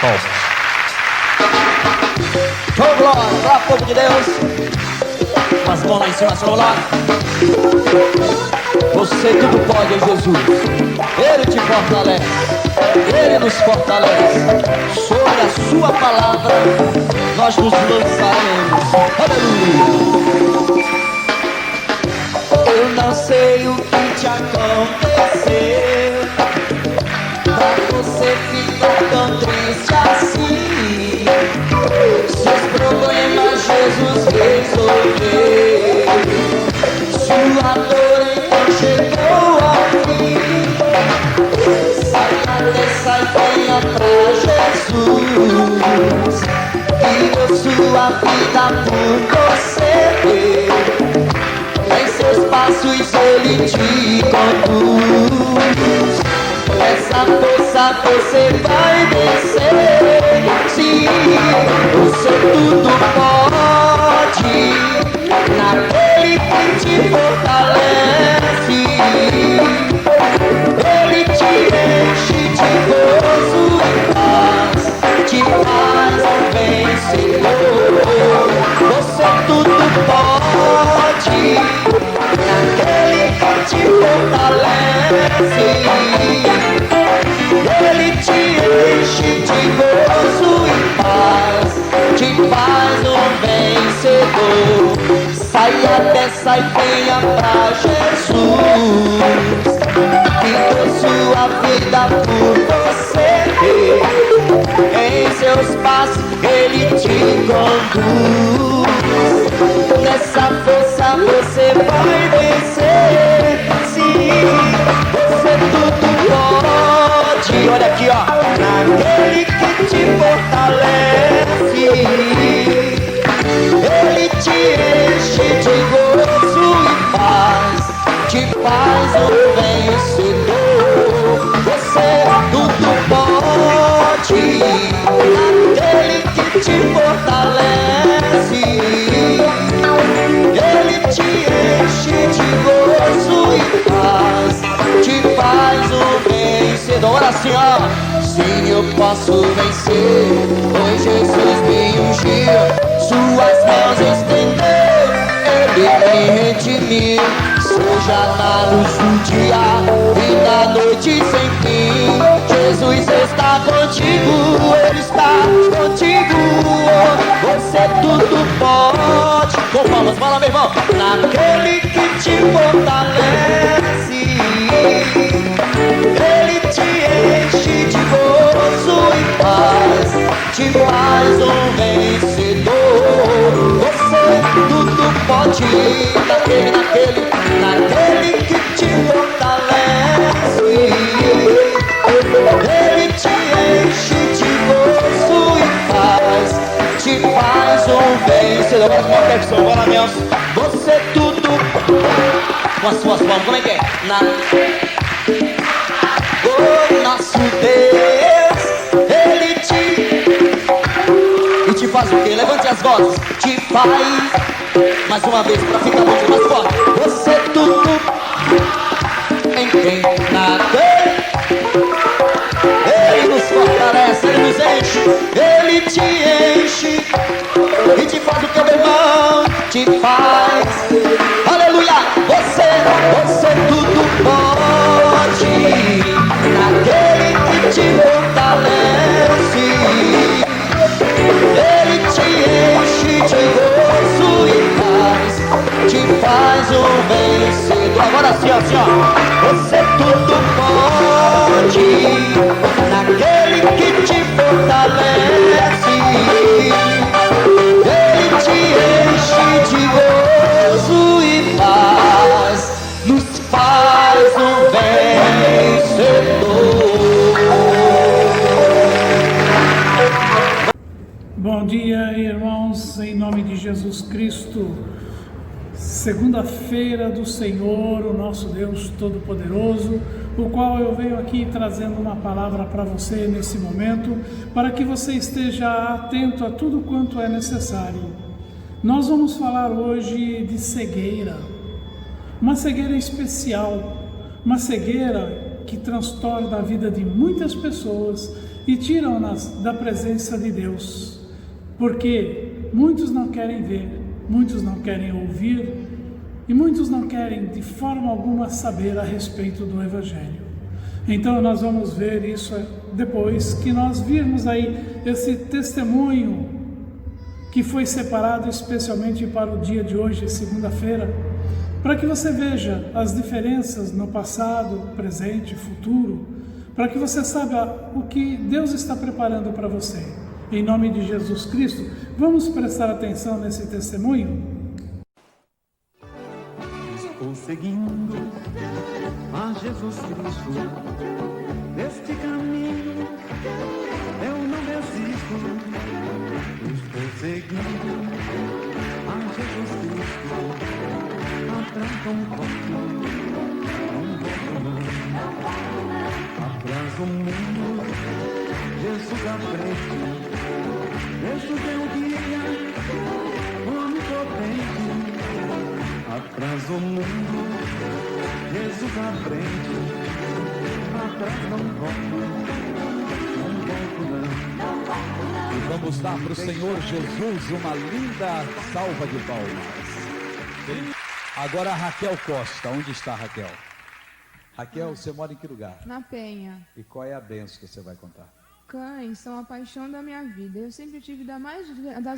Aplausos. Vamos glória, povo de Deus. Com as mãos lá em cima, vamos lá. Você tudo pode, Jesus. Ele te fortalece, Ele nos fortalece. Sobre a sua palavra nós nos lançaremos. Aleluia. Eu não sei o que te aconteceu pra você ficar tão triste assim. Seus problemas Jesus resolveu. Sua dor então chegou ao fim. Saia dessa e venha pra Jesus, que deu sua vida por você. Em seus passos Ele te conduz. Essa força você vai vencer. Sim, você tudo pode naquele que te fortalece. Ele te enche de gozo e paz, te faz um vencedor. Você tudo pode naquele que te fortalece. Ele te enche de gozo e paz, te faz um vencedor. Saia dessa e venha pra Jesus, que deu sua vida por você. Em seus passos Ele te conduz. Nessa força você vai vencer. Sim, você tudo pode. Olha aqui, ó. Naquele que te fortalece. Ele te enche de gozo e paz, te faz um vencedor. Você tudo pode. Naquele que te fortalece. Ele te enche de gozo e paz, te faz um vencedor. Ora assim, ó. Sim, eu posso vencer, pois Jesus me ungiu. Suas mãos estendeu, Ele me redimiu. Seja na luz do dia e na noite sem fim, Jesus está contigo, Ele está contigo. Você tudo pode. Com palmas, fala meu irmão. Naquele que te fortalece. Ele te enche de gozo e paz, te faz um vencedor. Você tudo pode. Naquele que te fortalece. Ele te enche de gozo e paz, te faz um vencedor. Agora com a percussão, bora Nelson. Você tudo com as suas mãos, como é que é? Oh, nosso Deus, Ele te faz o quê? Levante as vozes. Te faz, mais uma vez, pra ficar muito mais forte. Você tudo em quem nada. Ele nos fortalece, Ele nos enche. Ele te enche e te faz o que, meu irmão? Te faz. Aleluia. Você tudo pode. Naquele que te fortalece. Ele te enche de gozo e paz, te faz um vencedor. Agora sim, ó. Você tudo pode. Naquele que te fortalece. Ele te enche de gozo e paz, nos faz um vencedor. Bom dia, irmãos, em nome de Jesus Cristo. Segunda-feira do Senhor, o nosso Deus Todo-Poderoso, o qual eu venho aqui trazendo uma palavra para você nesse momento, para que você esteja atento a tudo quanto é necessário. Nós vamos falar hoje de cegueira, uma cegueira especial, uma cegueira que transtorna a vida de muitas pessoas e tiram-nas da presença de Deus, porque muitos não querem ver, muitos não querem ouvir e muitos não querem de forma alguma saber a respeito do Evangelho. Então nós vamos ver isso depois que nós virmos aí esse testemunho que foi separado especialmente para o dia de hoje, segunda-feira, para que você veja as diferenças no passado, presente e futuro, para que você saiba o que Deus está preparando para você. Em nome de Jesus Cristo, vamos prestar atenção nesse testemunho? Estou seguindo a Jesus Cristo, neste caminho eu não desisto. Estou seguindo a Jesus Cristo, atrás não volto, não volto não. Atrás do mundo, Jesus à frente, Jesus é o guia, onipotente. Atrás do mundo, Jesus à frente, atrás não volto, não volto não. E vamos dar para o Senhor Jesus uma linda salva de palmas. Agora a Raquel Costa, onde está a Raquel? Raquel, você mora em que lugar? Na Penha. E qual é a bênção que você vai contar? Cães são a paixão da minha vida. Eu sempre tive das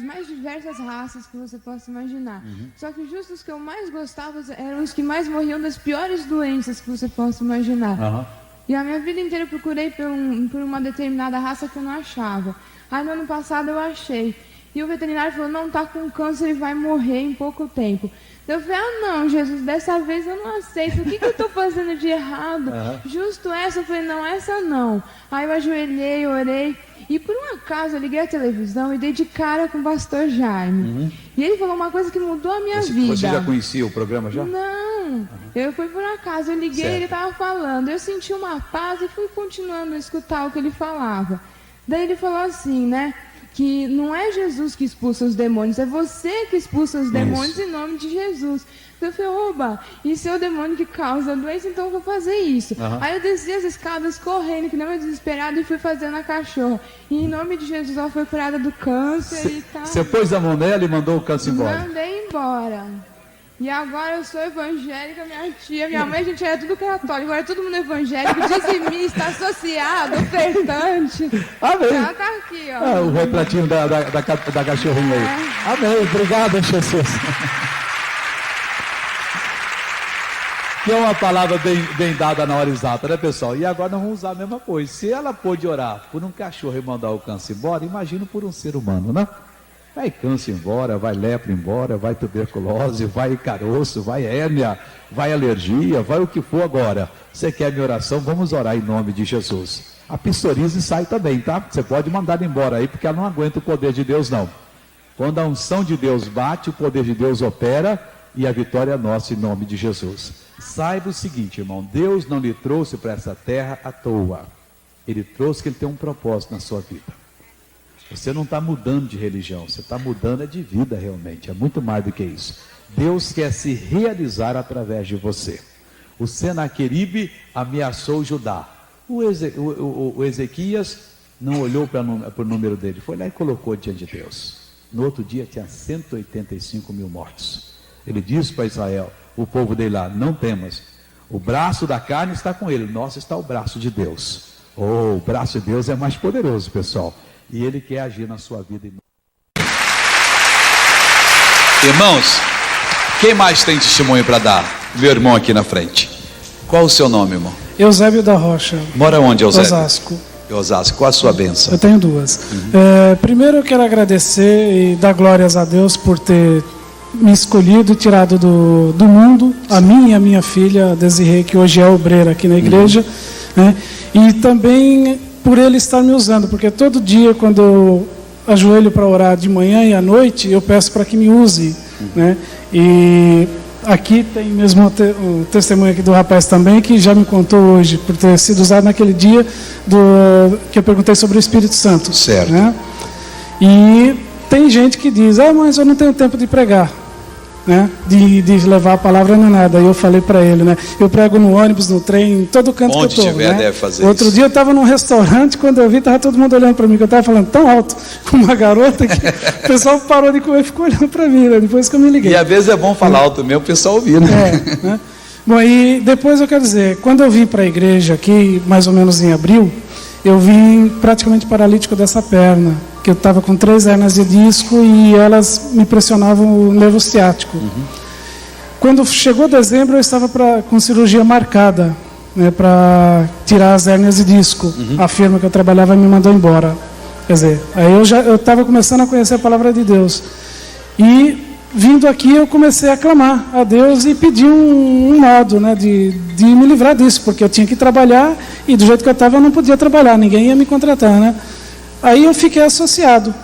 mais diversas raças que você possa imaginar. Só que justo os que eu mais gostava eram os que mais morriam das piores doenças que você possa imaginar. E a minha vida inteira eu procurei por uma determinada raça que eu não achava. Aí no ano passado eu achei. E o veterinário falou, não, tá com câncer e vai morrer em pouco tempo. Eu falei, não, Jesus, dessa vez eu não aceito. O que eu tô fazendo de errado? Justo essa? Eu falei, não, essa não. Aí eu ajoelhei, orei. E por um acaso eu liguei a televisão e dei de cara com o pastor Jaime. E ele falou uma coisa que mudou a minha vida. Você já conhecia o programa já? Não, eu fui por acaso. Eu liguei e ele estava falando. Eu senti uma paz e fui continuando a escutar o que ele falava. Daí ele falou assim, né? Que não é Jesus que expulsa os demônios, é você que expulsa os demônios em nome de Jesus. Então eu falei, oba, isso é o demônio que causa a doença, então eu vou fazer isso. Aí eu desci as escadas correndo, que não é desesperado, e fui fazendo a cachorra. E em nome de Jesus ela foi curada do câncer e tal. Você pôs a mão nela e mandou o câncer embora? Mandei embora. E agora eu sou evangélica, minha tia, minha mãe, a gente era tudo católico, agora é todo mundo evangélico, dizimista, associado, ofertante. Amém. Ela tá aqui, ó. O retratinho da cachorrinha aí. Amém. Obrigado, Jesus. Que é uma palavra bem dada na hora exata, né, pessoal? E agora nós vamos usar a mesma coisa. Se ela pôde orar por um cachorro e mandar o câncer embora, imagina por um ser humano, né? Vai câncer embora, vai lepra embora, vai tuberculose, vai caroço, vai hérnia, vai alergia, vai o que for agora. Você quer minha oração? Vamos orar em nome de Jesus. A psoríase sai também, tá? Você pode mandar embora aí, porque ela não aguenta o poder de Deus, não. Quando a unção de Deus bate, o poder de Deus opera e a vitória é nossa em nome de Jesus. Saiba o seguinte, irmão, Deus não lhe trouxe para essa terra à toa. Ele trouxe que Ele tem um propósito na sua vida. Você não está mudando de religião, você está mudando de vida realmente, é muito mais do que isso. Deus quer se realizar através de você. O Senaqueribe ameaçou Judá. O Ezequias não olhou para o número dele, foi lá e colocou diante de Deus. No outro dia tinha 185 mil mortos. Ele disse para Israel, o povo dele lá, não temas, o braço da carne está com ele, nosso está o braço de Deus. O braço de Deus é mais poderoso, pessoal. E Ele quer agir na sua vida. Irmãos, quem mais tem testemunho para dar? Meu irmão aqui na frente. Qual o seu nome, irmão? Eusébio da Rocha. Mora onde, Eusébio? Osasco. Osasco. Qual a sua bênção? Eu tenho duas. Primeiro eu quero agradecer e dar glórias a Deus por ter me escolhido e tirado do mundo, a mim e a minha filha, Desirê, que hoje é obreira aqui na igreja, né? E também por Ele estar me usando, porque todo dia quando eu ajoelho para orar de manhã e à noite, eu peço para que me use, né? E aqui tem mesmo o testemunho aqui do rapaz também, que já me contou hoje, por ter sido usado naquele dia que eu perguntei sobre o Espírito Santo. Certo. Né? E tem gente que diz, mas eu não tenho tempo de pregar. né, de levar a palavra nem nada. Aí eu falei para ele, né, eu prego no ônibus, no trem, em todo canto Onde que eu tô, tiver, né? deve fazer Outro isso. dia eu estava num restaurante, quando eu vi, estava todo mundo olhando para mim, que eu estava falando tão alto com uma garota que o pessoal parou de comer e ficou olhando para mim, né, depois que eu me liguei. E às vezes é bom falar alto mesmo, o pessoal ouvir, né? Né? Bom, e depois eu quero dizer, quando eu vim para a igreja aqui, mais ou menos em abril, eu vim praticamente paralítico dessa perna, que eu estava com 3 hernias de disco e elas me pressionavam o nervo ciático. Quando chegou dezembro, eu estava com cirurgia marcada, né, para tirar as hérnias de disco. A firma que eu trabalhava me mandou embora. Quer dizer, aí eu estava começando a conhecer a palavra de Deus. E vindo aqui, eu comecei a clamar a Deus e pedir um modo, né, de me livrar disso, porque eu tinha que trabalhar e do jeito que eu estava eu não podia trabalhar, ninguém ia me contratar, né? Aí eu fiquei associado,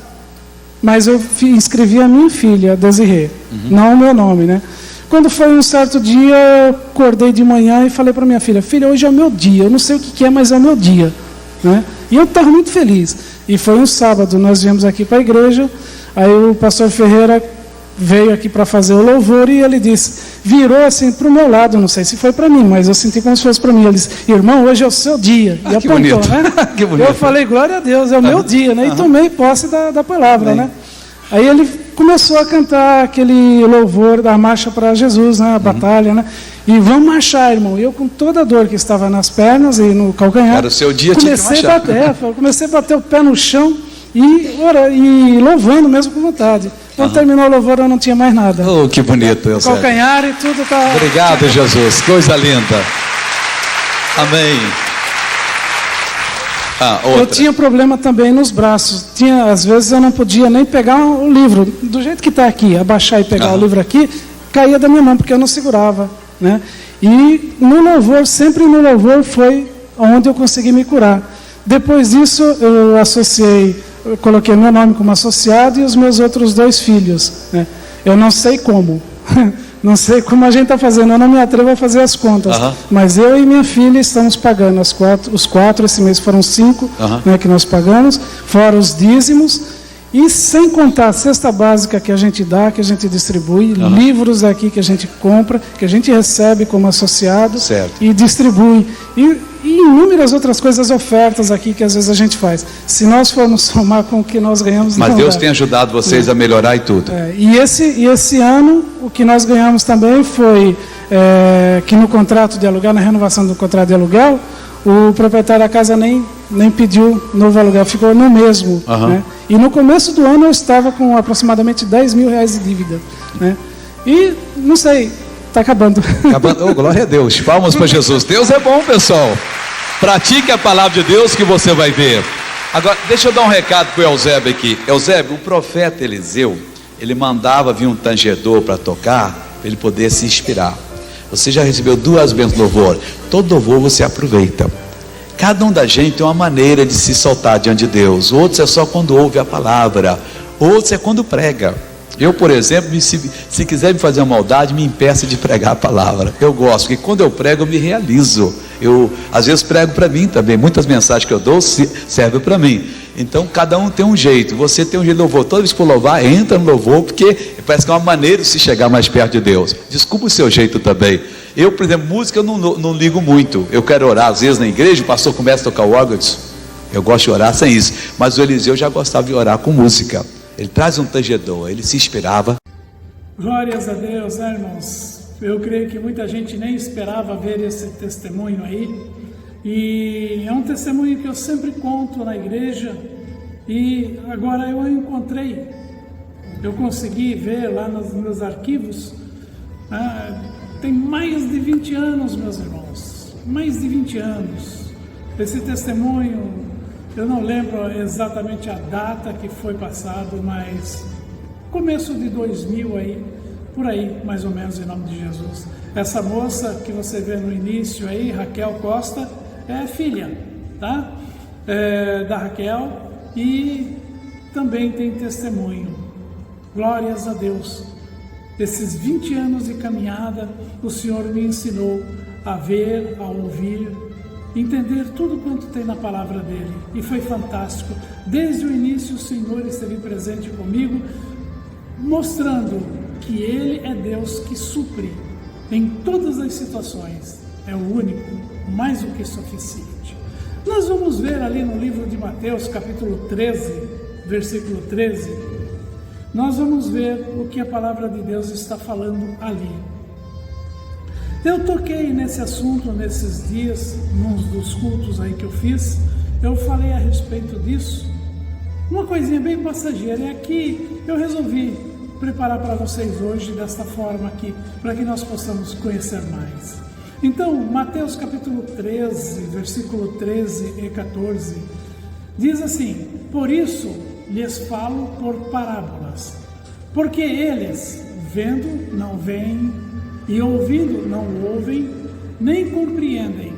mas eu inscrevi a minha filha, a Desirê, não o meu nome, né? Quando foi um certo dia, eu acordei de manhã e falei para minha filha, filha, hoje é o meu dia, eu não sei o que é, mas é o meu dia, né? E eu estava muito feliz. E foi um sábado, nós viemos aqui para a igreja, aí o pastor Ferreira veio aqui para fazer o louvor e ele disse, virou assim para o meu lado, não sei se foi para mim, mas eu senti como se fosse para mim. Ele disse, irmão, hoje é o seu dia. E que apontou, bonito. né? Que bonito. Eu falei, glória a Deus, é o meu dia, né? E tomei posse da palavra, né? Aí ele começou a cantar aquele louvor da marcha para Jesus, né? A batalha, né? E vamos marchar, irmão. E eu com toda a dor que estava nas pernas e no calcanhar, Era o seu dia, tinha que comecei marchar. comecei a bater o pé no chão e louvando mesmo com vontade. Quando terminou o louvor, eu não tinha mais nada. Oh, que bonito, eu sei. Calcanhar e tudo tá. Obrigado, Jesus. Coisa linda. Amém. Eu Outra. tinha problema também nos braços. Às vezes eu não podia nem pegar o livro. Do jeito que está aqui, abaixar e pegar o livro aqui, caía da minha mão, porque eu não segurava, né? E no louvor, sempre no louvor, foi onde eu consegui me curar. Depois disso, eu coloquei meu nome como associado e os meus outros 2 filhos, né? Eu não sei como. Não sei como a gente está fazendo, eu não me atrevo a fazer as contas. Mas eu e minha filha estamos pagando os 4, esse mês foram 5, né, que nós pagamos, fora os dízimos, e sem contar a cesta básica que a gente dá, que a gente distribui, livros aqui que a gente compra, que a gente recebe como associado e distribui. E inúmeras outras coisas, ofertas aqui que às vezes a gente faz. Se nós formos somar com o que nós ganhamos... Mas não Deus dá. tem ajudado vocês a melhorar e tudo. E esse ano, o que nós ganhamos também foi que no contrato de aluguel, na renovação do contrato de aluguel, o proprietário da casa nem pediu novo aluguel, ficou no mesmo. Né? E no começo do ano eu estava com aproximadamente R$10 mil de dívida. Né? E, não sei, está acabando. Oh, glória a Deus. Palmas para Jesus. Deus é bom, pessoal. Pratique a palavra de Deus que você vai ver. Agora, deixa eu dar um recado para o Eusébio aqui. Eusébio, o profeta Eliseu, ele mandava vir um tangedor para tocar, para ele poder se inspirar. Você já recebeu 2 bênçãos de louvor. Todo louvor você aproveita. Cada um da gente tem uma maneira de se soltar diante de Deus. Outros é só quando ouve a palavra. Outros é quando prega. Eu, por exemplo, se quiser me fazer uma maldade, me impeça de pregar a palavra. Eu gosto, porque quando eu prego, eu me realizo. Eu, às vezes, prego para mim também. Muitas mensagens que eu dou servem para mim. Então, cada um tem um jeito. Você tem um jeito de louvor. Toda vez que for louvar, entra no louvor, porque parece que é uma maneira de se chegar mais perto de Deus. Desculpa o seu jeito também. Eu, por exemplo, música eu não ligo muito. Eu quero orar, às vezes, na igreja, o pastor começa a tocar o órgão, eu gosto de orar sem isso. Mas o Eliseu já gostava de orar com música. Ele traz um tangedor, ele se inspirava. Glórias a Deus, né, irmãos? Eu creio que muita gente nem esperava ver esse testemunho aí. E é um testemunho que eu sempre conto na igreja. E agora eu encontrei. Eu consegui ver lá nos meus arquivos. Tem mais de 20 anos, meus irmãos. Mais de 20 anos. Esse testemunho... Eu não lembro exatamente a data que foi passado, mas começo de 2000 aí, por aí, mais ou menos, em nome de Jesus. Essa moça que você vê no início aí, Raquel Costa, é filha, tá? Da Raquel, e também tem testemunho. Glórias a Deus. Esses 20 anos de caminhada, o Senhor me ensinou a ver, a ouvir, entender tudo quanto tem na palavra dele, e foi fantástico. Desde o início o Senhor esteve presente comigo, mostrando que Ele é Deus que supre em todas as situações. É o único, mais do que suficiente. Nós vamos ver ali no livro de Mateus, capítulo 13, versículo 13, nós vamos ver o que a palavra de Deus está falando ali. Eu toquei nesse assunto nesses dias, num dos cultos aí que eu fiz, eu falei a respeito disso, uma coisinha bem passageira, e aqui eu resolvi preparar para vocês hoje desta forma aqui, para que nós possamos conhecer mais. Então, Mateus capítulo 13, versículo 13 e 14, diz assim: por isso lhes falo por parábolas, porque eles, vendo, não veem, e ouvindo, não ouvem, nem compreendem.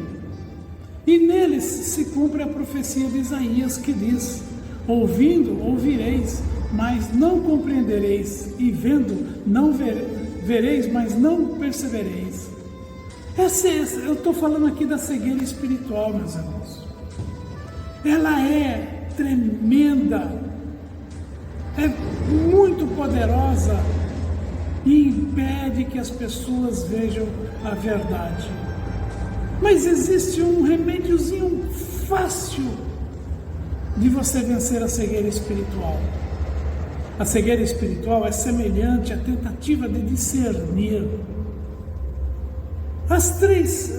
E neles se cumpre a profecia de Isaías, que diz: ouvindo, ouvireis, mas não compreendereis, e vendo, não vereis, mas não percebereis. Eu estou falando aqui da cegueira espiritual, meus irmãos. Ela é tremenda, é muito poderosa e impede que as pessoas vejam a verdade. Mas existe um remédiozinho fácil de você vencer a cegueira espiritual. A cegueira espiritual é semelhante à tentativa de discernir as três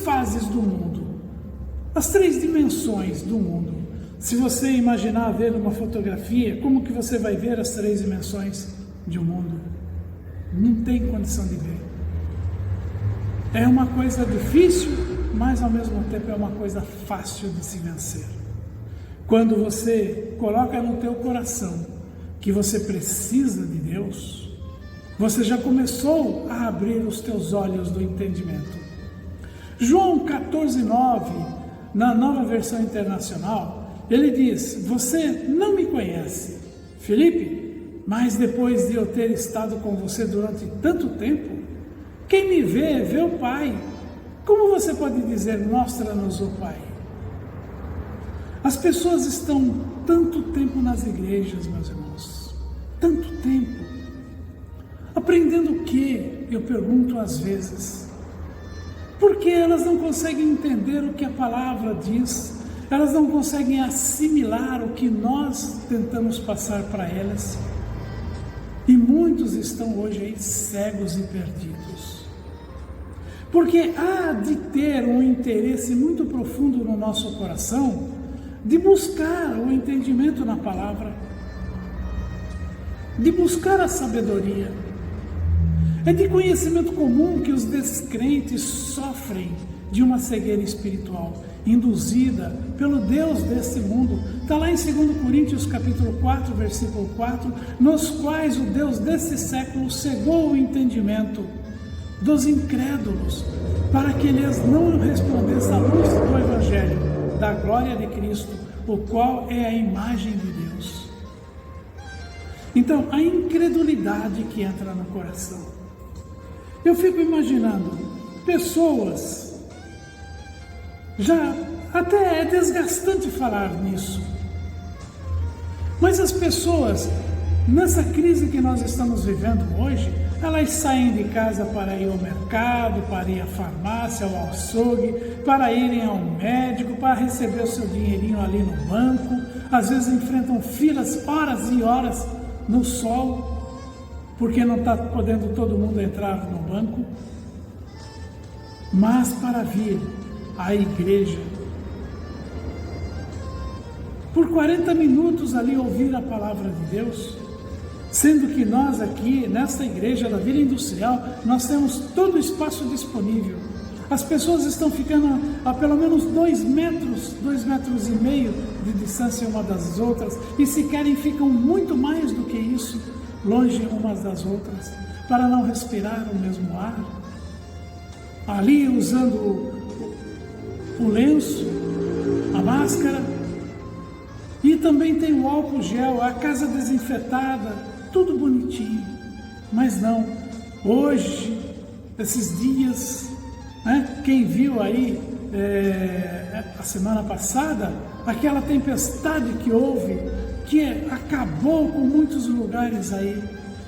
fases do mundo, as três dimensões do mundo. Se você imaginar ver uma fotografia, como que você vai ver as três dimensões de um mundo? Não tem condição de ver. É uma coisa difícil, mas ao mesmo tempo é uma coisa fácil de se vencer. Quando você coloca no teu coração que você precisa de Deus, você já começou a abrir os teus olhos do entendimento. João 14:9, na Nova Versão Internacional, ele diz: você não me conhece, Felipe, mas depois de eu ter estado com você durante tanto tempo, quem me vê, vê o Pai. Como você pode dizer, mostra-nos o Pai? As pessoas estão tanto tempo nas igrejas, meus irmãos, tanto tempo, aprendendo o quê? Eu pergunto às vezes. Porque elas não conseguem entender o que a palavra diz, elas não conseguem assimilar o que nós tentamos passar para elas. E muitos estão hoje aí cegos e perdidos. Porque há de ter um interesse muito profundo no nosso coração de buscar o entendimento na palavra, de buscar a sabedoria. É de conhecimento comum que os descrentes sofrem de uma cegueira espiritual, induzida pelo Deus deste mundo. Está lá em 2 Coríntios capítulo 4, versículo 4, nos quais o Deus desse século cegou o entendimento dos incrédulos, para que eles não resplandecem a luz do Evangelho, da glória de Cristo, o qual é a imagem de Deus. Então, a incredulidade que entra no coração. Eu fico imaginando pessoas, já até é desgastante falar nisso, mas as pessoas, nessa crise que nós estamos vivendo hoje, elas saem de casa para ir ao mercado, para ir à farmácia, ao açougue, para irem ao médico, para receber o seu dinheirinho ali no banco. Às vezes enfrentam filas, horas e horas no sol, porque não está podendo todo mundo entrar no banco. Mas para vir à igreja, por 40 minutos ali ouvir a palavra de Deus, sendo que nós aqui, nesta igreja da Vila Industrial, nós temos todo o espaço disponível. As pessoas estão ficando a pelo menos 2 metros e meio de distância uma das outras, e se querem ficam muito mais do que isso, longe umas das outras, para não respirar o mesmo ar. Ali usando o lenço, a máscara, e também tem o álcool gel, a casa desinfetada, tudo bonitinho. Mas não, hoje, esses dias, né, quem viu aí a semana passada, aquela tempestade que houve, que acabou com muitos lugares aí,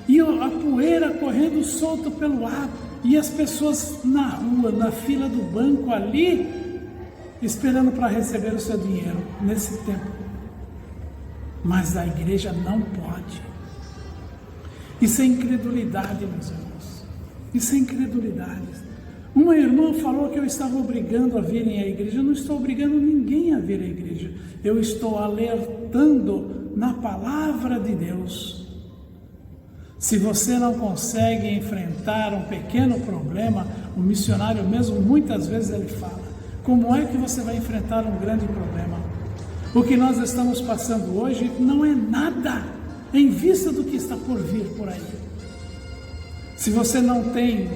e a poeira correndo solta pelo ar, e as pessoas na rua, na fila do banco ali, esperando para receber o seu dinheiro nesse tempo. Mas a igreja não pode. Isso é incredulidade, meus irmãos. Isso é incredulidade. Uma irmã falou que eu estava obrigando a virem à igreja. Eu não estou obrigando ninguém a vir à igreja. Eu estou alertando na palavra de Deus. Se você não consegue enfrentar um pequeno problema, o missionário mesmo, muitas vezes ele fala, como é que você vai enfrentar um grande problema? O que nós estamos passando hoje não é nada em vista do que está por vir por aí. Se você não tem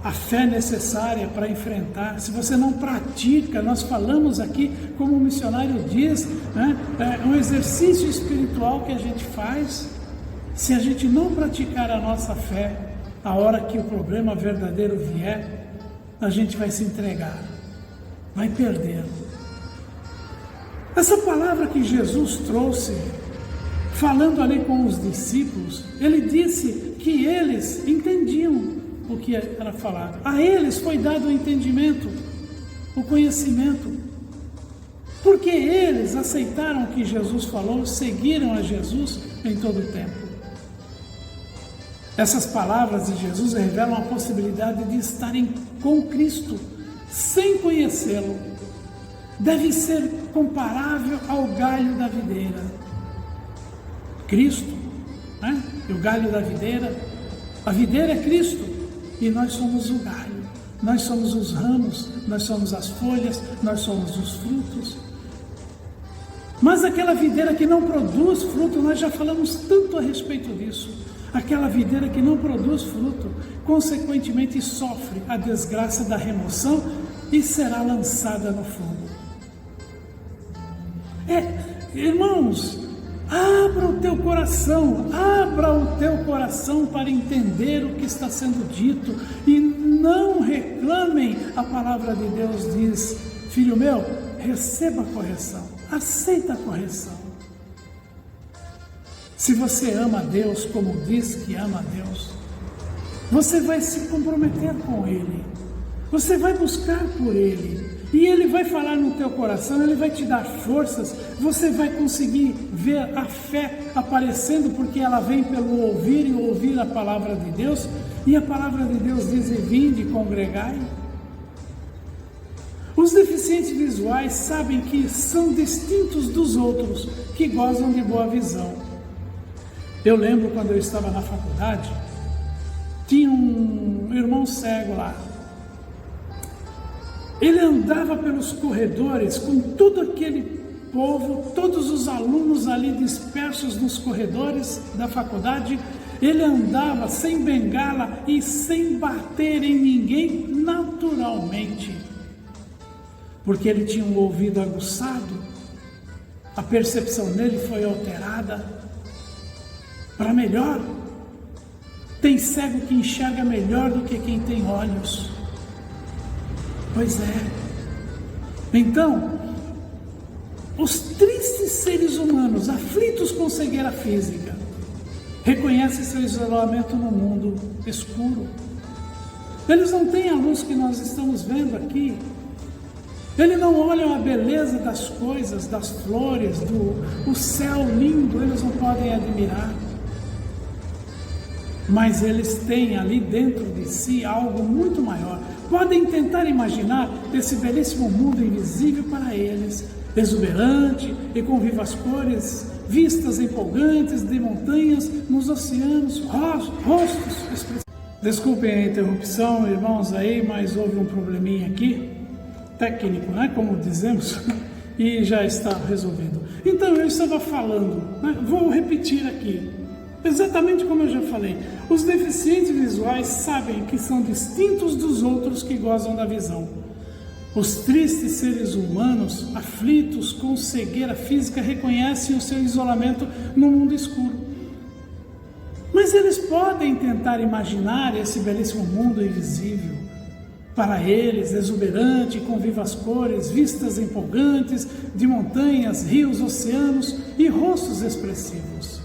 a fé necessária para enfrentar, se você não pratica, nós falamos aqui, como o missionário diz, né, é um exercício espiritual que a gente faz. Se a gente não praticar a nossa fé, a hora que o problema verdadeiro vier, a gente vai se entregar, vai perder. Essa palavra que Jesus trouxe, falando ali com os discípulos, ele disse que eles entendiam o que era falado. A eles foi dado o entendimento, o conhecimento, porque eles aceitaram o que Jesus falou, seguiram a Jesus em todo o tempo. Essas palavras de Jesus revelam a possibilidade de estarem com Cristo, sem conhecê-lo. Deve ser comparável ao galho da videira. Cristo, né? E o galho da videira, a videira é Cristo, e nós somos o galho, nós somos os ramos, nós somos as folhas, nós somos os frutos. Mas aquela videira que não produz fruto, nós já falamos tanto a respeito disso. Aquela videira que não produz fruto, consequentemente sofre a desgraça da remoção e será lançada no fogo. Irmãos, abra o teu coração para entender o que está sendo dito e não reclamem. A palavra de Deus diz, filho meu, receba a correção, aceita a correção. Se você ama a Deus como diz que ama a Deus, você vai se comprometer com Ele, você vai buscar por Ele, e Ele vai falar no teu coração, Ele vai te dar forças, você vai conseguir ver a fé aparecendo, porque ela vem pelo ouvir e ouvir a palavra de Deus, e a palavra de Deus diz, vinde, congregai. Os deficientes visuais sabem que são distintos dos outros que gozam de boa visão. Eu lembro quando eu estava na faculdade, tinha um irmão cego lá. Ele andava pelos corredores com todo aquele povo, todos os alunos ali dispersos nos corredores da faculdade. Ele andava sem bengala e sem bater em ninguém naturalmente, porque ele tinha um ouvido aguçado, a percepção dele foi alterada para melhor. Tem cego que enxerga melhor do que quem tem olhos. Pois é. Então, os tristes seres humanos aflitos com cegueira física reconhecem seu isolamento no mundo escuro. Eles não têm a luz que nós estamos vendo aqui. Eles não olham a beleza das coisas, das flores, o céu lindo, eles não podem admirar. Mas eles têm ali dentro de si algo muito maior. Podem tentar imaginar esse belíssimo mundo invisível para eles, exuberante e com vivas cores, vistas empolgantes de montanhas nos oceanos, rostos expressivos. Desculpem a interrupção, irmãos, aí, mas houve um probleminha aqui, técnico, né, como dizemos, e já está resolvido. Então, eu estava falando, né, vou repetir aqui, exatamente como eu já falei. Os deficientes visuais sabem que são distintos dos outros que gozam da visão. Os tristes seres humanos, aflitos com cegueira física, reconhecem o seu isolamento no mundo escuro. Mas eles podem tentar imaginar esse belíssimo mundo invisível. Para eles, exuberante, com vivas cores, vistas empolgantes de montanhas, rios, oceanos e rostos expressivos.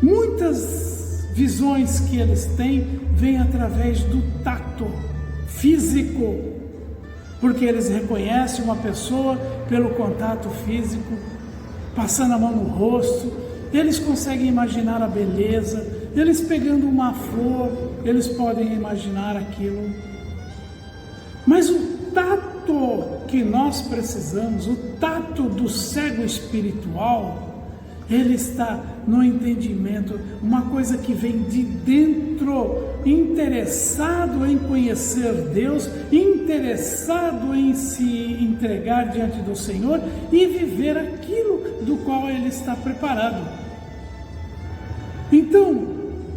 Muitas visões que eles têm vêm através do tato físico, porque eles reconhecem uma pessoa pelo contato físico, passando a mão no rosto, eles conseguem imaginar a beleza, eles pegando uma flor, eles podem imaginar aquilo. Mas o tato que nós precisamos, o tato do cego espiritual, ele está no entendimento, uma coisa que vem de dentro, interessado em conhecer Deus, interessado em se entregar diante do Senhor e viver aquilo do qual ele está preparado. Então,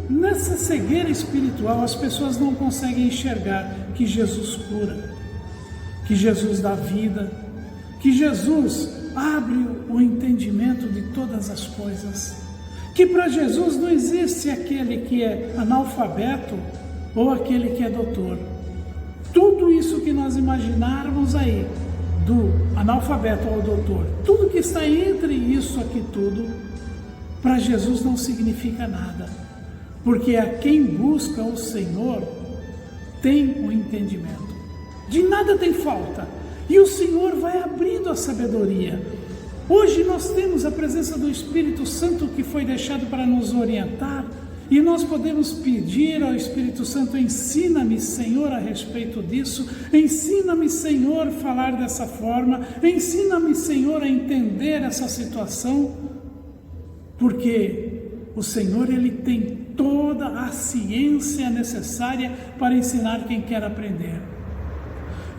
nessa cegueira espiritual, as pessoas não conseguem enxergar que Jesus cura, que Jesus dá vida, que Jesus abre o entendimento de todas as coisas, que para Jesus não existe aquele que é analfabeto ou aquele que é doutor. Tudo isso que nós imaginarmos aí, do analfabeto ao doutor, tudo que está entre isso aqui tudo, para Jesus não significa nada, porque a quem busca o Senhor tem o entendimento, de nada tem falta, e o Senhor vai abrindo a sabedoria. Hoje nós temos a presença do Espírito Santo que foi deixado para nos orientar, e nós podemos pedir ao Espírito Santo: ensina-me, Senhor, a respeito disso, ensina-me, Senhor, a falar dessa forma, ensina-me, Senhor, a entender essa situação, porque o Senhor, Ele tem toda a ciência necessária para ensinar quem quer aprender.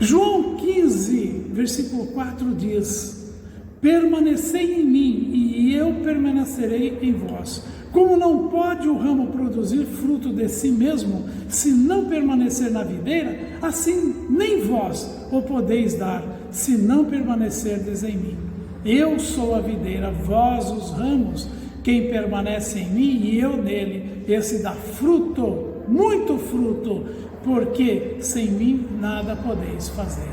João 15, versículo 4 diz: permanecei em mim e eu permanecerei em vós. Como não pode o ramo produzir fruto de si mesmo, se não permanecer na videira, assim nem vós o podeis dar, se não permanecerdes em mim. Eu sou a videira, vós os ramos. Quem permanece em mim e eu nele, esse dá fruto, muito fruto, porque sem mim nada podeis fazer.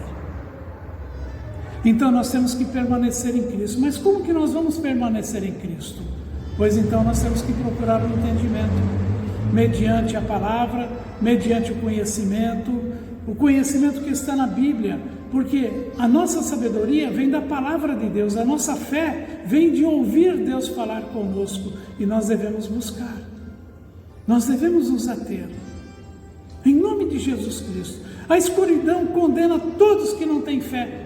Então nós temos que permanecer em Cristo. Mas como que nós vamos permanecer em Cristo? Pois então nós temos que procurar o entendimento, mediante a palavra, mediante o conhecimento que está na Bíblia, porque a nossa sabedoria vem da palavra de Deus, a nossa fé vem de ouvir Deus falar conosco, e nós devemos buscar, nós devemos nos ater, em nome de Jesus Cristo. A escuridão condena todos que não têm fé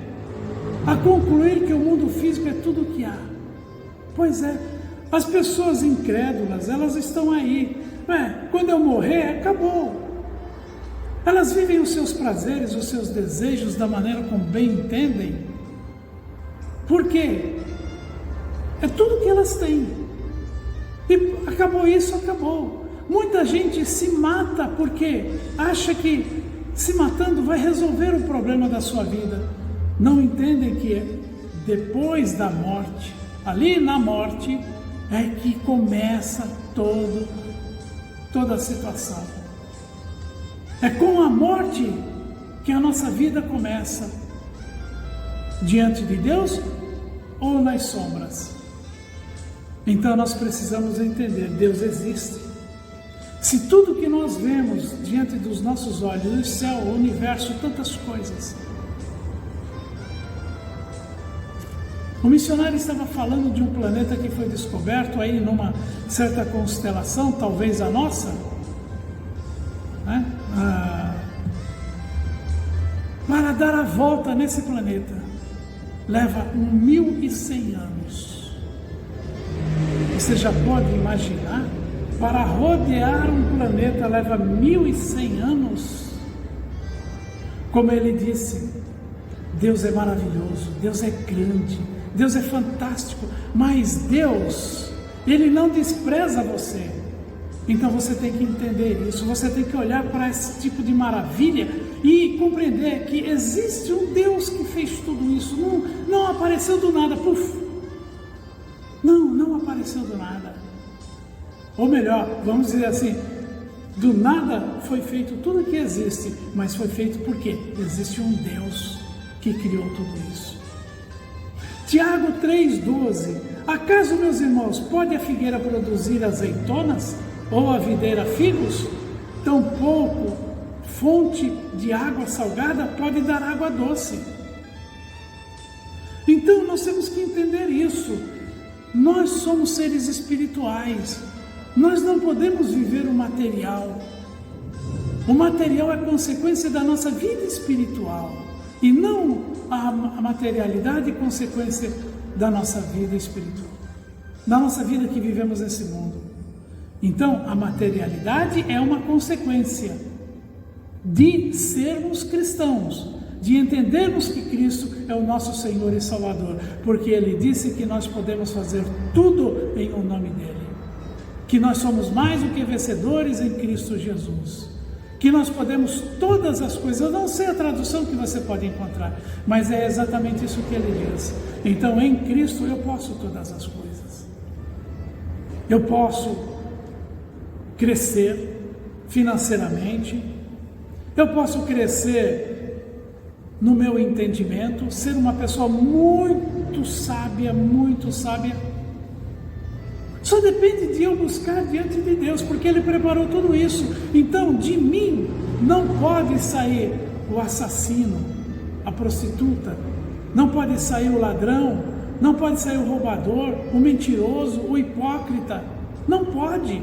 a concluir que o mundo físico é tudo o que há. Pois é, as pessoas incrédulas, elas estão aí. Quando eu morrer, acabou. Elas vivem os seus prazeres, os seus desejos da maneira como bem entendem. Por quê? É tudo que elas têm. E acabou isso, acabou. Muita gente se mata porque acha que se matando vai resolver o problema da sua vida. Não entendem que depois da morte, ali na morte, é que começa toda a situação. É com a morte que a nossa vida começa, diante de Deus ou nas sombras. Então nós precisamos entender: Deus existe. Se tudo que nós vemos diante dos nossos olhos, o céu, o universo, tantas coisas. O missionário estava falando de um planeta que foi descoberto aí numa certa constelação, talvez a nossa, né? Para dar a volta nesse planeta leva 1100 anos. Você já pode imaginar? Para rodear um planeta leva 1100 anos. Como ele disse, Deus é maravilhoso, Deus é grande, Deus é fantástico, mas Deus, Ele não despreza você. Então você tem que entender isso, você tem que olhar para esse tipo de maravilha e compreender que existe um Deus que fez tudo isso. Não apareceu do nada, puf! Não apareceu do nada. Ou melhor, vamos dizer assim, do nada foi feito tudo que existe, mas foi feito porque existe um Deus que criou tudo isso. Tiago 3,12. Acaso, meus irmãos, pode a figueira produzir azeitonas? Ou a videira figos? Tampouco fonte de água salgada pode dar água doce. Então nós temos que entender isso. Nós somos seres espirituais. Nós não podemos viver o material. O material é consequência da nossa vida espiritual. E não a materialidade consequência da nossa vida espiritual. Da nossa vida que vivemos nesse mundo. Então, a materialidade é uma consequência de sermos cristãos, de entendermos que Cristo é o nosso Senhor e Salvador, porque Ele disse que nós podemos fazer tudo em o nome dEle, que nós somos mais do que vencedores em Cristo Jesus, que nós podemos todas as coisas. Eu não sei a tradução que você pode encontrar, mas é exatamente isso que Ele diz. Então, em Cristo eu posso todas as coisas. Eu posso crescer financeiramente, eu posso crescer no meu entendimento, ser uma pessoa muito sábia, Só depende de eu buscar diante de Deus, porque Ele preparou tudo isso. Então, de mim não pode sair o assassino, a prostituta, não pode sair o ladrão, não pode sair o roubador, o mentiroso, o hipócrita. Não pode.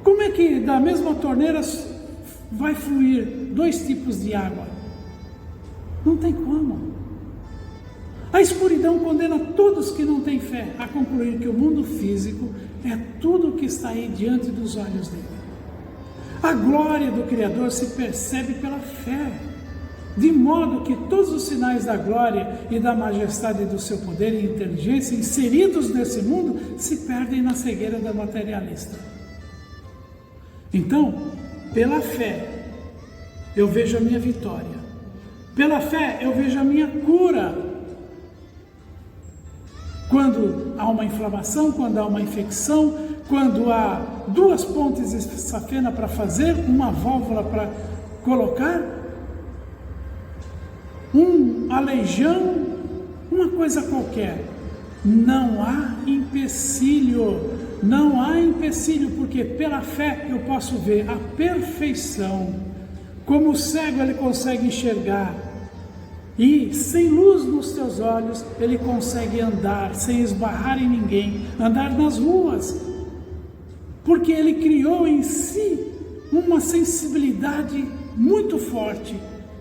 Como é que da mesma torneira vai fluir 2 tipos de água? Não tem como. A escuridão condena todos que não têm fé a concluir que o mundo físico é tudo o que está aí diante dos olhos dele. A glória do Criador se percebe pela fé, de modo que todos os sinais da glória e da majestade do seu poder e inteligência inseridos nesse mundo se perdem na cegueira da materialista. Então, pela fé, eu vejo a minha vitória. Pela fé, eu vejo a minha cura. Quando há uma inflamação, quando há uma infecção, quando há 2 pontes de safena para fazer, uma válvula para colocar, um aleijão, uma coisa qualquer, não há empecilho. Não há empecilho, porque pela fé eu posso ver a perfeição. Como o cego ele consegue enxergar, e sem luz nos teus olhos ele consegue andar sem esbarrar em ninguém, andar nas ruas, porque ele criou em si uma sensibilidade muito forte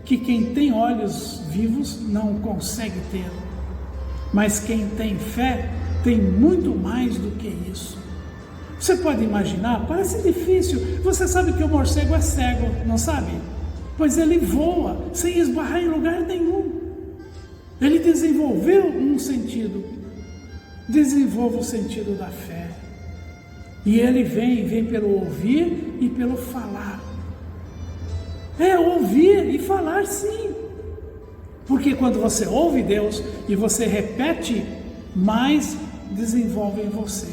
que quem tem olhos vivos não consegue ter, mas quem tem fé tem muito mais do que isso. Você pode imaginar, parece difícil. Você sabe que o morcego é cego, não sabe? Pois ele voa sem esbarrar em lugar nenhum. Ele desenvolveu um sentido. Desenvolva o sentido da fé. E ele vem pelo ouvir e pelo falar. É ouvir e falar, sim. Porque quando você ouve Deus e você repete, mais desenvolve em você.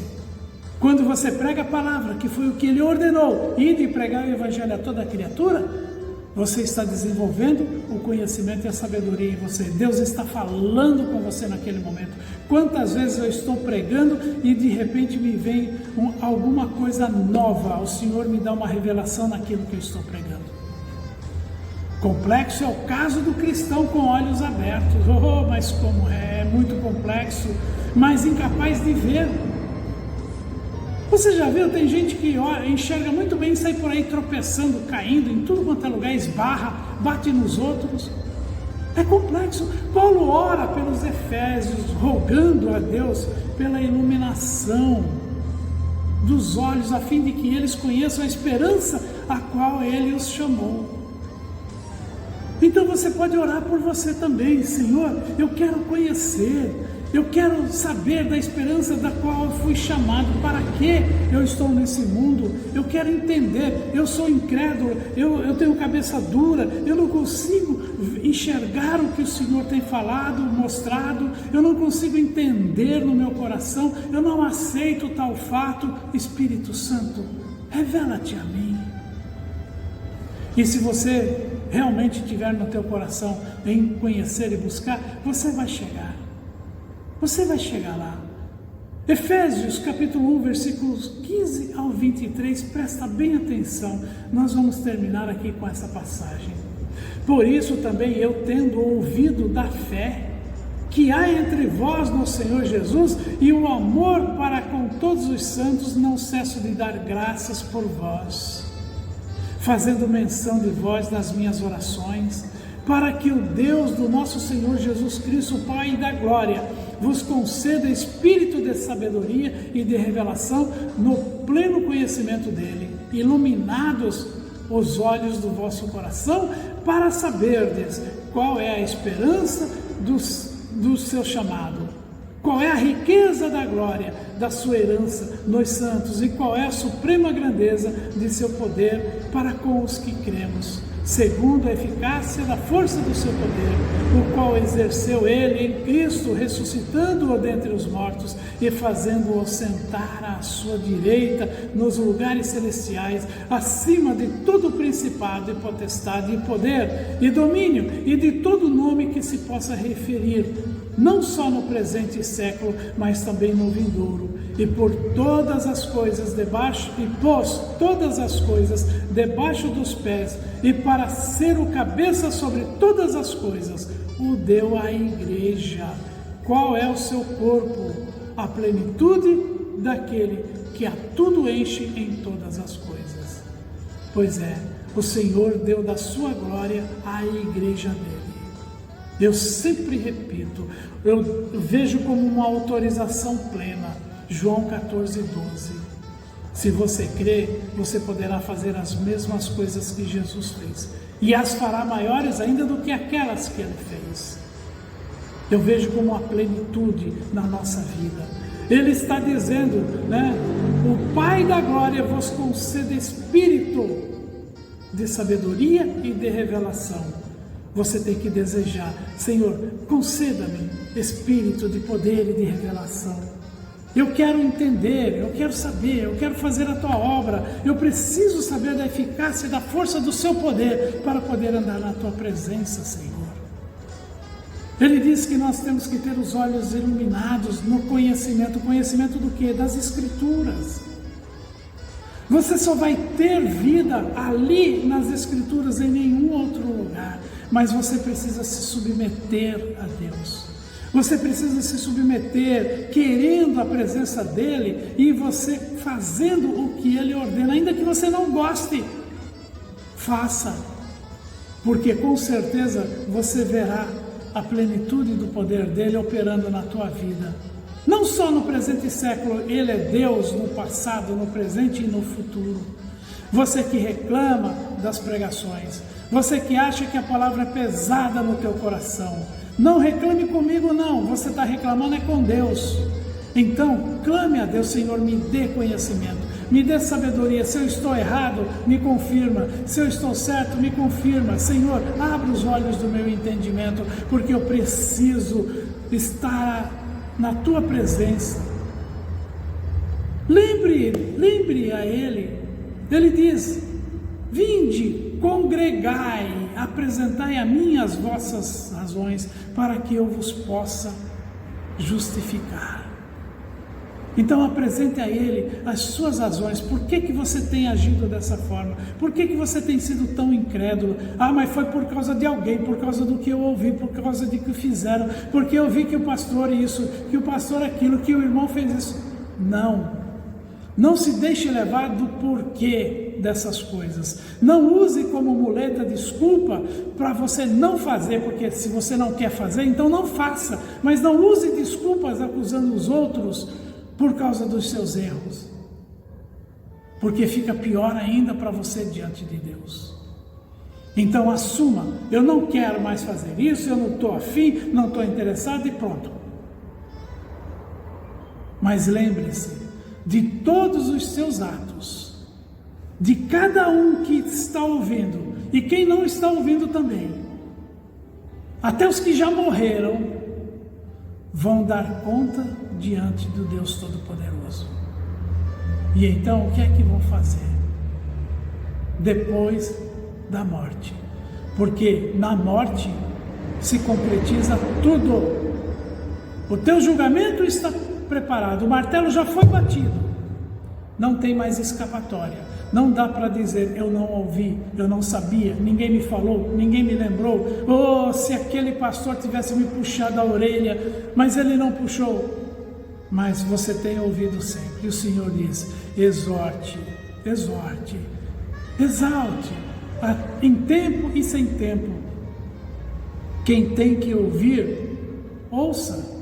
Quando você prega a palavra, que foi o que Ele ordenou, ir e pregar o Evangelho a toda a criatura, você está desenvolvendo o conhecimento e a sabedoria em você. Deus está falando com você naquele momento. Quantas vezes eu estou pregando e de repente me vem alguma coisa nova, o Senhor me dá uma revelação naquilo que eu estou pregando. Complexo é o caso do cristão com olhos abertos. Oh, mas como é muito complexo, mas incapaz de ver. Você já viu, tem gente que enxerga muito bem e sai por aí tropeçando, caindo em tudo quanto é lugar, esbarra, bate nos outros. É complexo. Paulo ora pelos Efésios, rogando a Deus pela iluminação dos olhos, a fim de que eles conheçam a esperança a qual Ele os chamou. Então você pode orar por você também. Senhor, eu quero conhecer, eu quero saber da esperança da qual eu fui chamado, para que eu estou nesse mundo, eu quero entender, eu sou incrédulo, eu tenho cabeça dura, eu não consigo enxergar o que o Senhor tem falado, mostrado, eu não consigo entender no meu coração, eu não aceito tal fato. Espírito Santo, revela-te a mim. E se você realmente tiver no teu coração em conhecer e buscar, você vai chegar. Você vai chegar lá. Efésios capítulo 1, versículos 15 ao 23, presta bem atenção, nós vamos terminar aqui com essa passagem. Por isso também eu, tendo ouvido da fé que há entre vós no Senhor Jesus e o amor para com todos os santos, não cesso de dar graças por vós, fazendo menção de vós nas minhas orações, para que o Deus do nosso Senhor Jesus Cristo, o Pai da glória, vos conceda espírito de sabedoria e de revelação no pleno conhecimento dele, iluminados os olhos do vosso coração, para saberdes qual é a esperança do seu chamado, qual é a riqueza da glória da sua herança nos santos e qual é a suprema grandeza de seu poder para com os que cremos, segundo a eficácia da força do seu poder, o qual exerceu ele em Cristo, ressuscitando-o dentre os mortos e fazendo-o sentar à sua direita nos lugares celestiais, acima de todo principado e potestade e poder e domínio e de todo nome que se possa referir, não só no presente século, mas também no vindouro, e por todas as coisas debaixo, e pôs todas as coisas debaixo dos pés, e para ser o cabeça sobre todas as coisas, o deu à igreja, qual é o seu corpo, a plenitude daquele que a tudo enche em todas as coisas. Pois é, o Senhor deu da sua glória à igreja dele. Eu sempre repito, eu vejo como uma autorização plena, João 14, 12. Se você crê, você poderá fazer as mesmas coisas que Jesus fez, e as fará maiores ainda do que aquelas que ele fez. Eu vejo como a plenitude na nossa vida. Ele está dizendo, o Pai da glória vos concede espírito de sabedoria e de revelação. Você tem que desejar, Senhor, conceda-me espírito de poder e de revelação. Eu quero entender, eu quero saber, eu quero fazer a tua obra. Eu preciso saber da eficácia e da força do seu poder para poder andar na tua presença, Senhor. Ele diz que nós temos que ter os olhos iluminados no conhecimento. Conhecimento do quê? Das Escrituras. Você só vai ter vida ali nas Escrituras, em nenhum outro lugar. Mas você precisa se submeter a Deus. Você precisa se submeter, querendo a presença dEle e você fazendo o que Ele ordena, ainda que você não goste. Faça, porque com certeza você verá a plenitude do poder dEle operando na tua vida. Não só no presente século, Ele é Deus no passado, no presente e no futuro. Você que reclama das pregações, você que acha que a palavra é pesada no teu coração, não reclame comigo não, você está reclamando é com Deus. Então, clame a Deus, Senhor, me dê conhecimento, me dê sabedoria. Se eu estou errado, me confirma. Se eu estou certo, me confirma. Senhor, abre os olhos do meu entendimento, porque eu preciso estar na tua presença. Lembre a Ele. Ele diz: vinde, congregai, apresentai a mim as vossas razões, para que eu vos possa justificar. Então apresente a Ele as suas razões. Por que você tem agido dessa forma? Por que você tem sido tão incrédulo? Ah, mas foi por causa de alguém, por causa do que eu ouvi, por causa de que fizeram, porque eu vi que o pastor isso, que o pastor aquilo, que o irmão fez isso. Não se deixe levar do porquê dessas coisas. Não use como muleta desculpa para você não fazer, porque se você não quer fazer, então não faça. Mas não use desculpas acusando os outros por causa dos seus erros, porque fica pior ainda para você diante de Deus. Então assuma: eu não quero mais fazer isso, eu não estou afim, não estou interessado, e pronto. Mas lembre-se de todos os seus atos, de cada um que está ouvindo e quem não está ouvindo também, até os que já morreram, vão dar conta diante do Deus Todo-Poderoso. E então o que é que vão fazer depois da morte? Porque na morte se concretiza tudo. O teu julgamento está preparado, o martelo já foi batido. Não tem mais escapatória. Não dá para dizer, eu não ouvi, eu não sabia, ninguém me falou, ninguém me lembrou. Oh, se aquele pastor tivesse me puxado a orelha, mas ele não puxou. Mas você tem ouvido sempre. E o Senhor diz, exorte, exorte, exalte, em tempo e sem tempo. Quem tem que ouvir, ouça.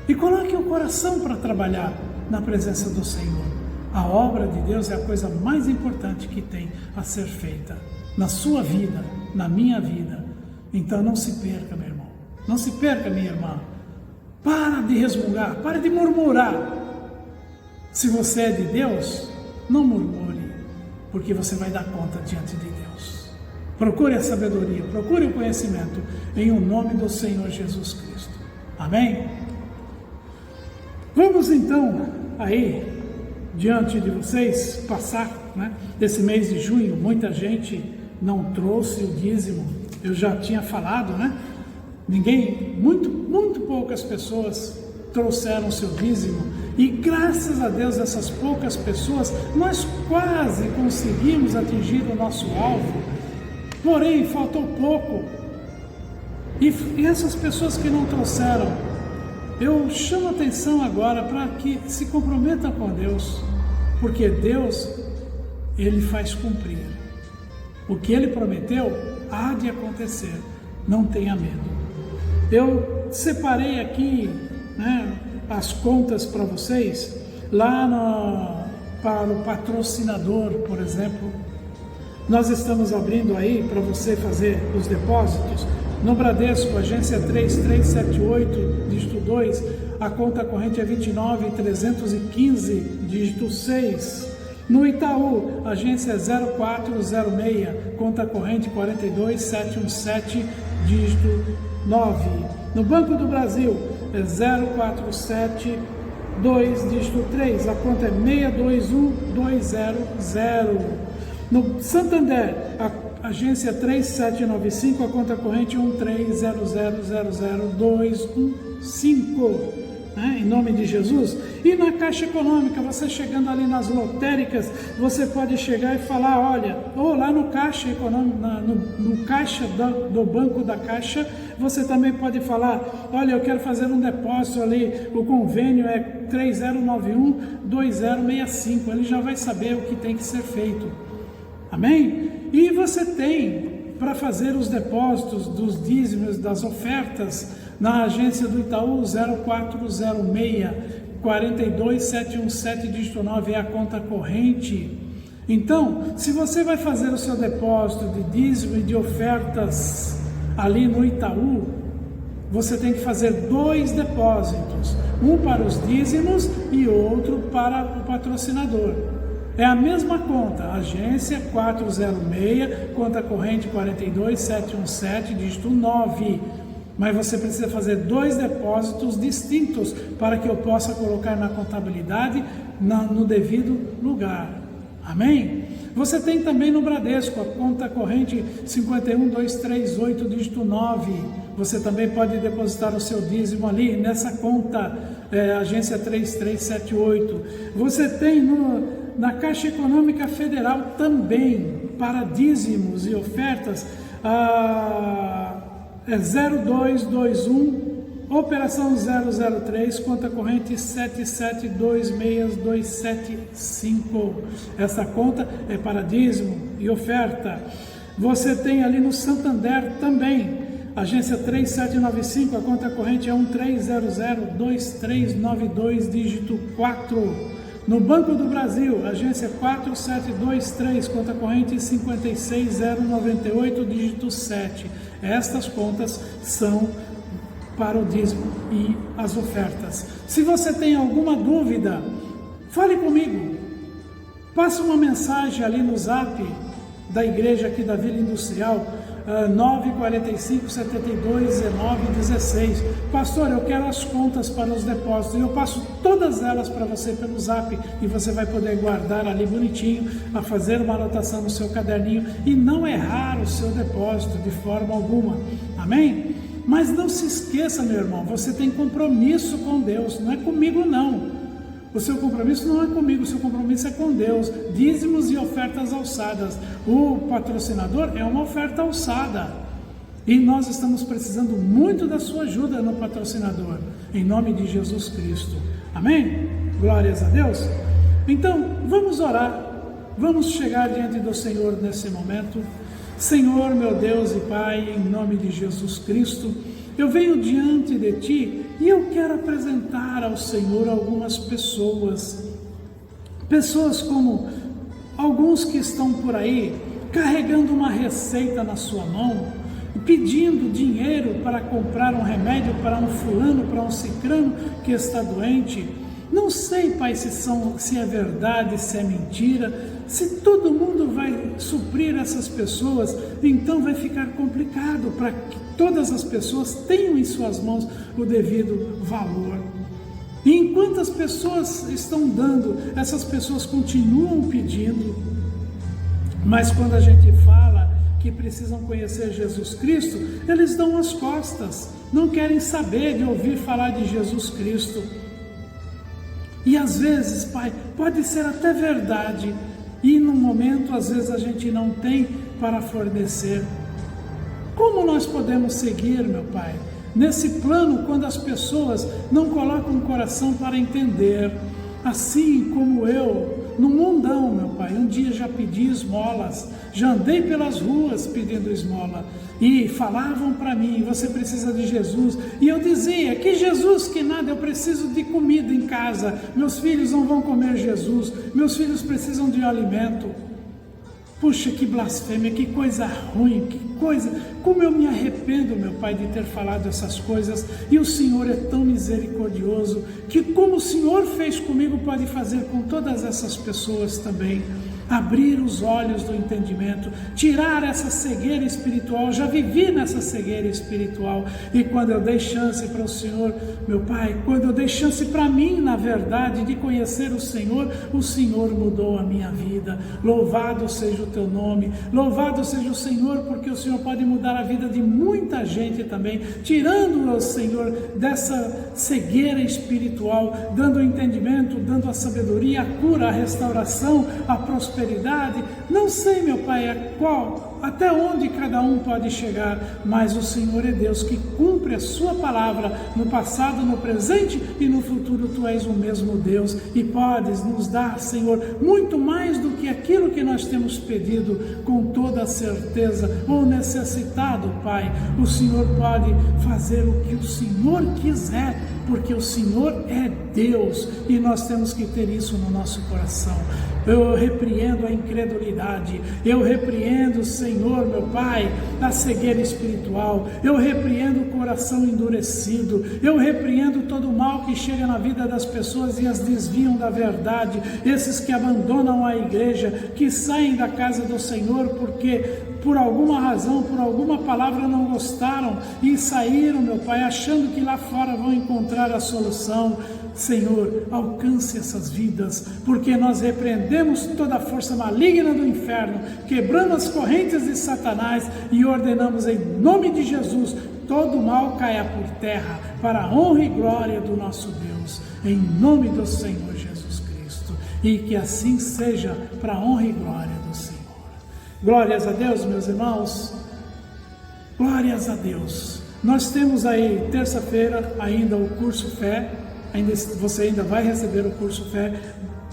E coloque o coração para trabalhar na presença do Senhor. A obra de Deus é a coisa mais importante que tem a ser feita na sua vida, na minha vida. Então não se perca, meu irmão. Não se perca, minha irmã. Para de resmungar, para de murmurar. Se você é de Deus, não murmure, porque você vai dar conta diante de Deus. Procure a sabedoria, procure o conhecimento, em o nome do Senhor Jesus Cristo. Amém? Vamos então aí, diante de vocês, passar, desse mês de junho. Muita gente não trouxe o dízimo, eu já tinha falado, muito poucas pessoas trouxeram o seu dízimo, e graças a Deus essas poucas pessoas, nós quase conseguimos atingir o nosso alvo, porém faltou pouco, e essas pessoas que não trouxeram, eu chamo a atenção agora para que se comprometam com Deus, porque Deus, Ele faz cumprir. O que Ele prometeu, há de acontecer, não tenha medo. Eu separei aqui as contas para vocês, lá para o patrocinador, por exemplo. Nós estamos abrindo aí para você fazer os depósitos. No Bradesco, agência 3378, dígito 2, a conta corrente é 29.315, dígito 6. No Itaú, agência 0406, conta corrente 42717, dígito 9. No Banco do Brasil, é 0472, dígito 3, a conta é 621200. No Santander, a agência 3795, a conta corrente 130000215, em nome de Jesus. E na Caixa Econômica, você chegando ali nas lotéricas, você pode chegar e falar, olha, ou lá no Caixa Econômico, no caixa do Banco da Caixa, você também pode falar, olha, eu quero fazer um depósito ali, o convênio é 3091-2065, ele já vai saber o que tem que ser feito. Amém? E você tem para fazer os depósitos dos dízimos, das ofertas, na agência do Itaú 0406 42717, dígito 9, é a conta corrente. Então, se você vai fazer o seu depósito de dízimo e de ofertas ali no Itaú, você tem que fazer 2 depósitos, um para os dízimos e outro para o patrocinador. É a mesma conta, agência 406, conta corrente 42717, dígito 9. Mas você precisa fazer 2 depósitos distintos para que eu possa colocar na contabilidade no devido lugar. Amém? Você tem também no Bradesco a conta corrente 51238, dígito 9. Você também pode depositar o seu dízimo ali nessa conta, agência 3378. Você tem na Caixa Econômica Federal também, para dízimos e ofertas, é 0221, operação 003, conta corrente 7726275. Essa conta é para dízimo e oferta. Você tem ali no Santander também, agência 3795, a conta corrente é 13002392, dígito 4. No Banco do Brasil, agência 4723, conta corrente 56098, dígito 7. Estas contas são para o dízimo e as ofertas. Se você tem alguma dúvida, fale comigo. Passe uma mensagem ali no zap da igreja aqui da Vila Industrial, 945 72 19 16. Pastor, eu quero as contas para os depósitos. Eu passo todas elas para você pelo zap e você vai poder guardar ali bonitinho, a fazer uma anotação no seu caderninho e não errar o seu depósito de forma alguma. Amém? Mas não se esqueça, meu irmão, você tem compromisso com Deus, não é comigo não. O seu compromisso não é comigo, o seu compromisso é com Deus. Dízimos e ofertas alçadas. O patrocinador é uma oferta alçada. E nós estamos precisando muito da sua ajuda no patrocinador, em nome de Jesus Cristo. Amém? Glórias a Deus. Então, vamos orar. Vamos chegar diante do Senhor nesse momento. Senhor, meu Deus e Pai, em nome de Jesus Cristo, eu venho diante de Ti e eu quero apresentar ao Senhor algumas pessoas como alguns que estão por aí carregando uma receita na sua mão, pedindo dinheiro para comprar um remédio para um fulano, para um cicrano que está doente. Não sei, Pai, se é verdade, se é mentira. Se todo mundo vai suprir essas pessoas, então vai ficar complicado para que todas as pessoas tenham em suas mãos o devido valor. E enquanto as pessoas estão dando, essas pessoas continuam pedindo. Mas quando a gente fala que precisam conhecer Jesus Cristo, eles dão as costas, não querem saber de ouvir falar de Jesus Cristo. E às vezes, Pai, pode ser até verdade, e no momento às vezes a gente não tem para fornecer. Como nós podemos seguir, meu Pai, nesse plano quando as pessoas não colocam o coração para entender? Assim como eu, no mundão, meu Pai, um dia já pedi esmolas, já andei pelas ruas pedindo esmola, e falavam para mim, você precisa de Jesus, e eu dizia, que Jesus, que nada, eu preciso de comida em casa, meus filhos não vão comer Jesus, meus filhos precisam de alimento. Puxa, que blasfêmia, que coisa ruim, que coisa, como eu me arrependo, meu Pai, de ter falado essas coisas, e o Senhor é tão misericordioso, que como o Senhor fez comigo, pode fazer com todas essas pessoas também. Abrir os olhos do entendimento, tirar essa cegueira espiritual. Já vivi nessa cegueira espiritual, e quando eu dei chance para o Senhor, meu Pai, quando eu dei chance para mim, na verdade, de conhecer o Senhor mudou a minha vida. Louvado seja o Teu nome, louvado seja o Senhor, porque o Senhor pode mudar a vida de muita gente também, tirando-o, Senhor, dessa cegueira espiritual, dando o entendimento, dando a sabedoria, a cura, a restauração, a prosperidade. Não sei, meu Pai, até onde cada um pode chegar, mas o Senhor é Deus que cumpre a sua palavra no passado, no presente e no futuro. Tu és o mesmo Deus e podes nos dar, Senhor, muito mais do que aquilo que nós temos pedido, com toda a certeza, ou necessitado, Pai. O Senhor pode fazer o que o Senhor quiser, porque o Senhor é Deus e nós temos que ter isso no nosso coração. Eu repreendo a incredulidade, eu repreendo, Senhor, meu Pai, a cegueira espiritual, eu repreendo o coração endurecido, eu repreendo todo o mal que chega na vida das pessoas e as desviam da verdade, esses que abandonam a igreja, que saem da casa do Senhor porque por alguma razão, por alguma palavra não gostaram e saíram, meu Pai, achando que lá fora vão encontrar a solução. Senhor, alcance essas vidas, porque nós repreendemos toda a força maligna do inferno, quebramos as correntes de Satanás e ordenamos em nome de Jesus, todo mal caia por terra, para a honra e glória do nosso Deus, em nome do Senhor Jesus Cristo, e que assim seja, para a honra e glória do Senhor. Glórias a Deus, meus irmãos, glórias a Deus. Nós temos aí, terça-feira, ainda o curso Fé. Você ainda vai receber o curso Fé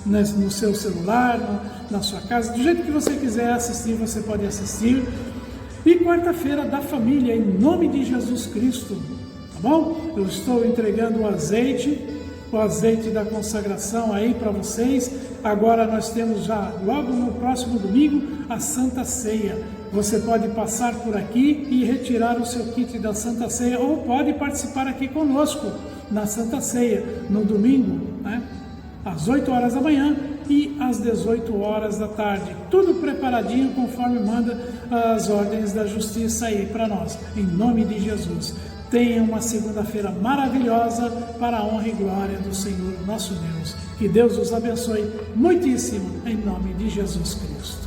no seu celular, na sua casa, do jeito que você quiser assistir, você pode assistir. E quarta-feira da família, em nome de Jesus Cristo, tá bom? Eu estou entregando o azeite da consagração aí para vocês. Agora nós temos já, logo no próximo domingo, a Santa Ceia. Você pode passar por aqui e retirar o seu kit da Santa Ceia, ou pode participar aqui conosco na Santa Ceia, no domingo, né? Às 8 horas da manhã e às 18 horas da tarde. Tudo preparadinho conforme manda as ordens da justiça aí para nós, em nome de Jesus. Tenha uma segunda-feira maravilhosa para a honra e glória do Senhor nosso Deus. Que Deus os abençoe muitíssimo, em nome de Jesus Cristo.